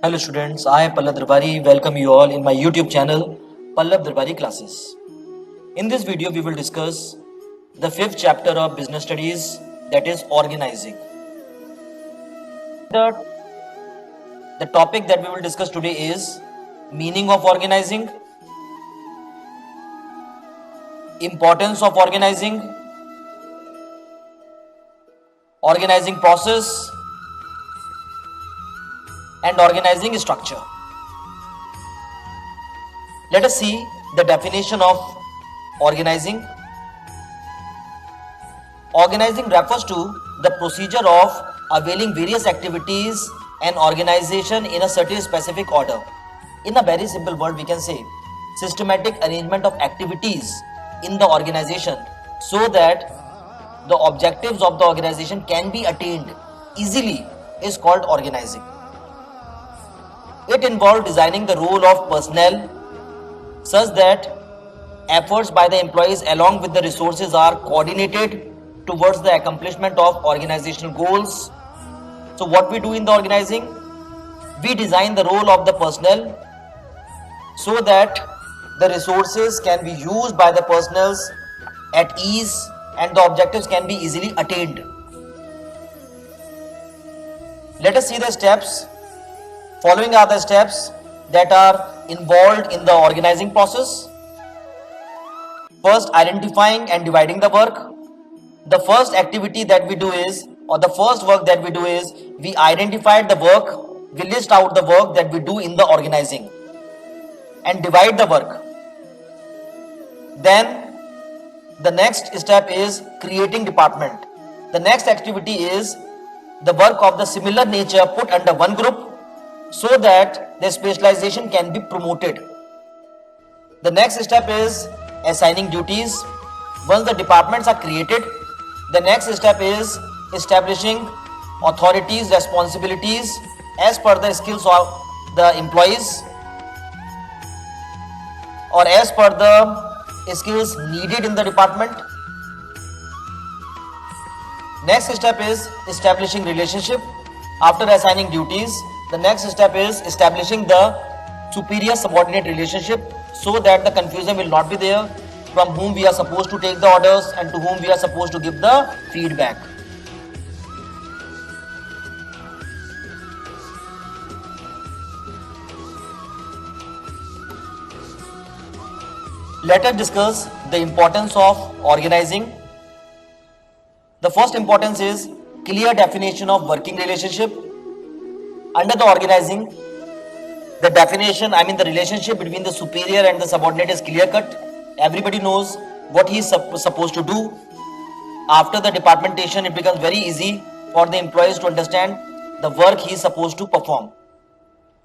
Hello students, I Pallab Darbari welcome you all in my YouTube channel Pallab Darbari Classes. In this video we will discuss the fifth chapter of business studies, that is organizing. The topic that we will discuss today is meaning of organizing, importance of organizing, organizing process and organizing structure. Let us see the definition of organizing. Organizing refers to the procedure of availing various activities and organization in a certain specific order. In a very simple word, we can say systematic arrangement of activities in the organization so that the objectives of the organization can be attained easily is called organizing. It involves designing the role of personnel such that efforts by the employees along with the resources are coordinated towards the accomplishment of organizational goals. So what we do in the organizing? We design the role of the personnel so that the resources can be used by the personnel at ease and the objectives can be easily attained. Let us see the steps. Following are the steps that are involved in the organizing process. First, identifying and dividing the work. The first activity that we do is, or the first work that we do is, we identified the work, we list out the work that we do in the organizing and divide the work. Then the next step is creating department. The next activity is the work of the similar nature put under one group so that the specialization can be promoted. The next step is assigning duties. Once the departments are created, the next step is establishing authorities, responsibilities as per the skills of the employees or as per the skills needed in the department. Next step is establishing relationship. After assigning duties, the next step is establishing the superior subordinate relationship so that the confusion will not be there from whom we are supposed to take the orders and to whom we are supposed to give the feedback. Let us discuss the importance of organizing. The first importance is clear definition of working relationship. Under the organizing, the definition, the relationship between the superior and the subordinate is clear cut. Everybody knows what he is supposed to do. After the departmentation, it becomes very easy for the employees to understand the work he is supposed to perform,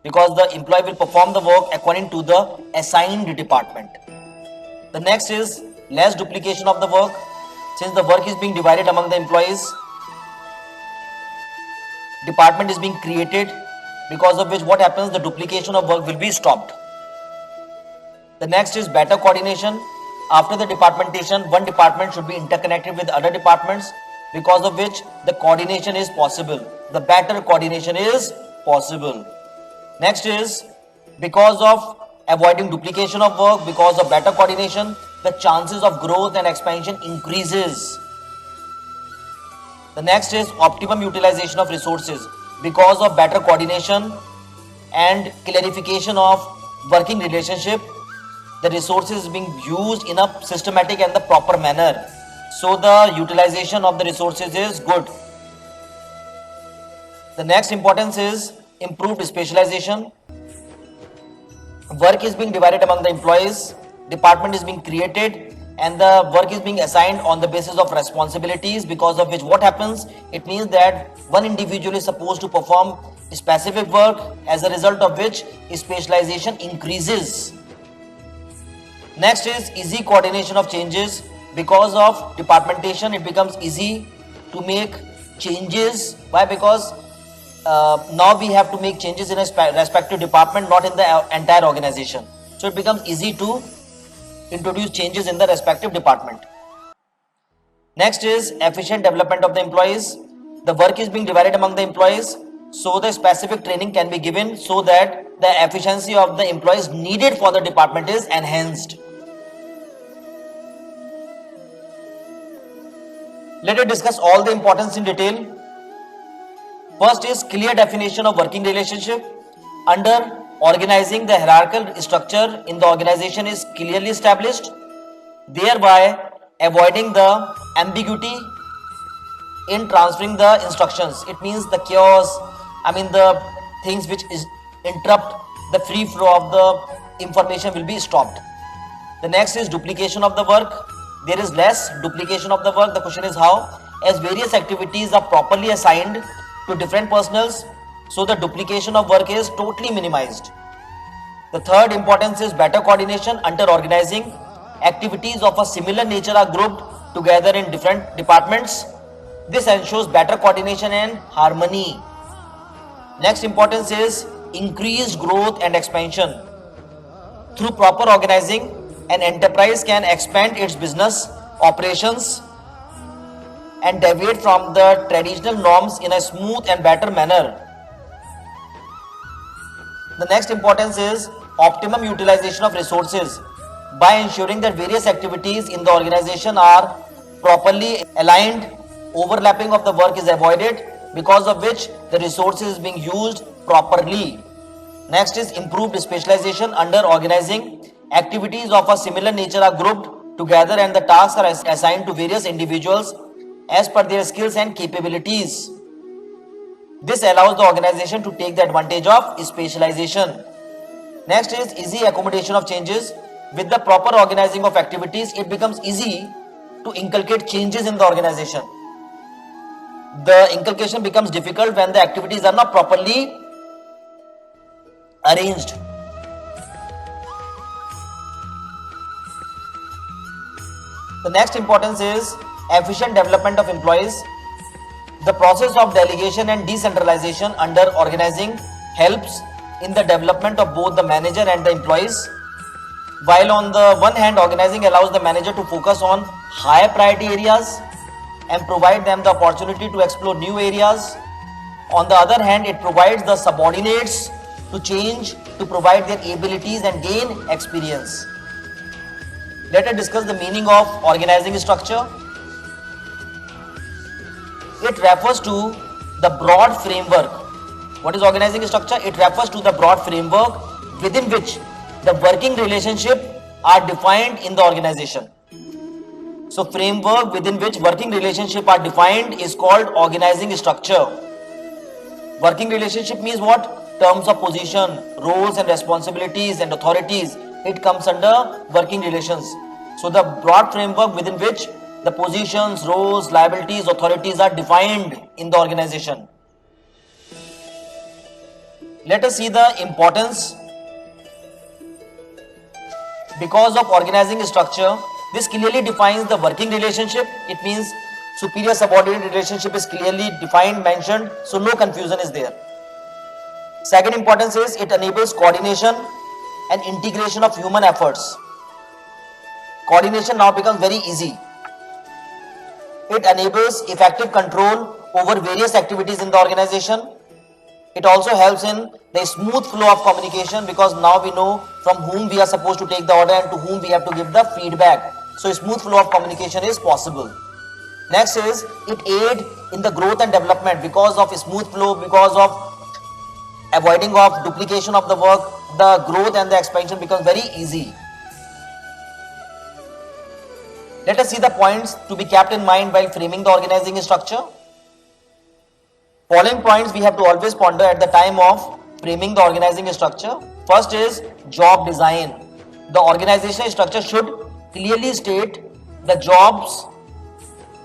because the employee will perform the work according to the assigned department. The next is less duplication of the work. Since the work is being divided among the employees, department is being created, because of which what happens, the duplication of work will be stopped. The next is better coordination. After the departmentation, one department should be interconnected with other departments, because of which the coordination is possible. The better coordination is possible. Next is because of avoiding duplication of work, because of better coordination, the chances of growth and expansion increases. The next is optimum utilization of resources. Because of better coordination and clarification of working relationship, the resources is being used in a systematic and the proper manner. So the utilization of the resources is good. The next importance is improved specialization. Work is being divided among the employees, department is being created, and the work is being assigned on the basis of responsibilities, because of which what happens, it means that one individual is supposed to perform specific work, as a result of which specialization increases. Next is easy coordination of changes. Because of departmentation, it becomes easy to make changes. Why? Because now we have to make changes in a respective department, not in the entire organization. So it becomes easy to introduce changes in the respective department. Next is efficient development of the employees. The work is being divided among the employees so the specific training can be given so that the efficiency of the employees needed for the department is enhanced. Let us discuss all the importance in detail. First is clear definition of working relationship. Under organizing, the hierarchical structure in the organization is clearly established, thereby avoiding the ambiguity in transferring the instructions. It means the chaos, the things which is interrupt the free flow of the information will be stopped. The next is duplication of the work. There is less duplication of the work. The question is how? As various activities are properly assigned to different personals, so the duplication of work is totally minimized. The third importance is better coordination. Under organizing, activities of a similar nature are grouped together in different departments. This ensures better coordination and harmony. Next importance is increased growth and expansion. Through proper organizing, an enterprise can expand its business operations and deviate from the traditional norms in a smooth and better manner. The next importance is optimum utilization of resources. By ensuring that various activities in the organization are properly aligned, overlapping of the work is avoided, because of which the resources is being used properly. Next is improved specialization. Under organizing, activities of a similar nature are grouped together and the tasks are assigned to various individuals as per their skills and capabilities. This allows the organization to take the advantage of specialization. Next is easy accommodation of changes. With the proper organizing of activities, it becomes easy to inculcate changes in the organization. The inculcation becomes difficult when the activities are not properly arranged. The next importance is efficient development of employees. The process of delegation and decentralization under organizing helps in the development of both the manager and the employees. While on the one hand, organizing allows the manager to focus on higher priority areas and provide them the opportunity to explore new areas. On the other hand, it provides the subordinates to change, to provide their abilities and gain experience. Let us discuss the meaning of organizing structure. It refers to the broad framework. What is organizing structure? It refers to the broad framework within which the working relationship are defined in the organization. So framework within which working relationship are defined is called organizing structure. Working relationship means what? Terms of position, roles and responsibilities and authorities. It comes under working relations. So the broad framework within which the positions, roles, liabilities, authorities are defined in the organization. Let us see the importance. Because of organizing structure, this clearly defines the working relationship. It means superior subordinate relationship is clearly defined, mentioned, so no confusion is there. Second importance is it enables coordination and integration of human efforts. Coordination now becomes very easy. It enables effective control over various activities in the organization. It also helps in the smooth flow of communication, because now we know from whom we are supposed to take the order and to whom we have to give the feedback. So smooth flow of communication is possible. Next is it aid in the growth and development. Because of smooth flow, because of avoiding of duplication of the work, the growth and the expansion becomes very easy. Let us see the points to be kept in mind while framing the organizing structure. Following points we have to always ponder at the time of framing the organizing structure. First is job design. The organizational structure should clearly state the jobs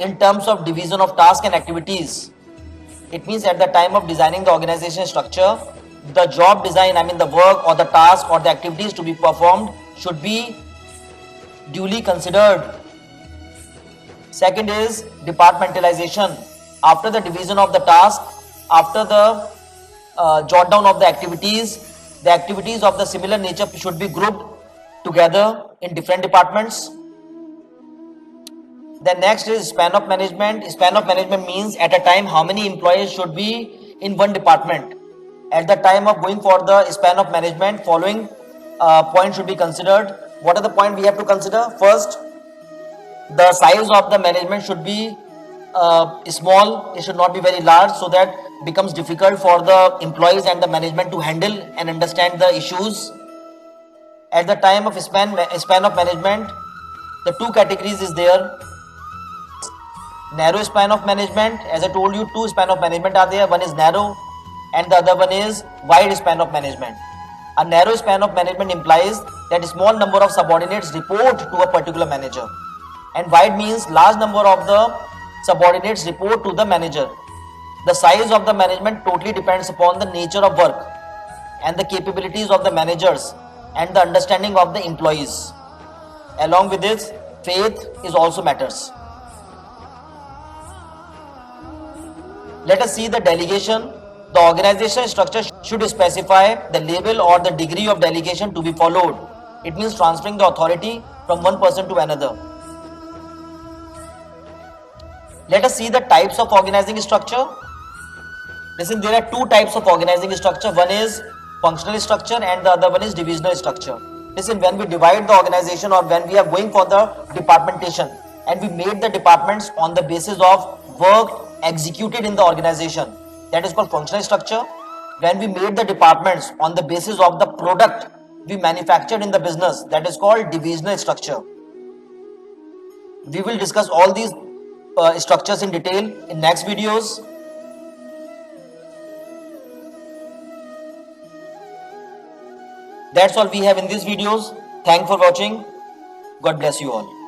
in terms of division of tasks and activities. It means at the time of designing the organizational structure, the job design, the work or the task or the activities to be performed should be duly considered. Second is departmentalization. After the division of the task, after the jot down of the activities of the similar nature should be grouped together in different departments. Then next is span of management. Span of management means at a time how many employees should be in one department. At the time of going for the span of management, following points should be considered. What are the points we have to consider? First, the size of the management should be small. It should not be very large, so that becomes difficult for the employees and the management to handle and understand the issues. At the time of span of management, the two categories is there. Narrow span of management, as I told you, two span of management are there. One is narrow and the other one is wide span of management. A narrow span of management implies that a small number of subordinates report to a particular manager, and wide means large number of the subordinates report to the manager. The size of the management totally depends upon the nature of work and the capabilities of the managers and the understanding of the employees. Along with this, faith is also matters. Let us see the delegation. The organization structure should specify the level or the degree of delegation to be followed. It means transferring the authority from one person to another. Let us see the types of organizing structure. Listen, there are two types of organizing structure. One is functional structure and the other one is divisional structure. Listen, when we divide the organization or when we are going for the departmentation and we made the departments on the basis of work executed in the organization, that is called functional structure. When we made the departments on the basis of the product we manufactured in the business, that is called divisional structure. We will discuss all these structures in detail in next videos. That's all we have in these videos. Thanks for watching. God bless you all.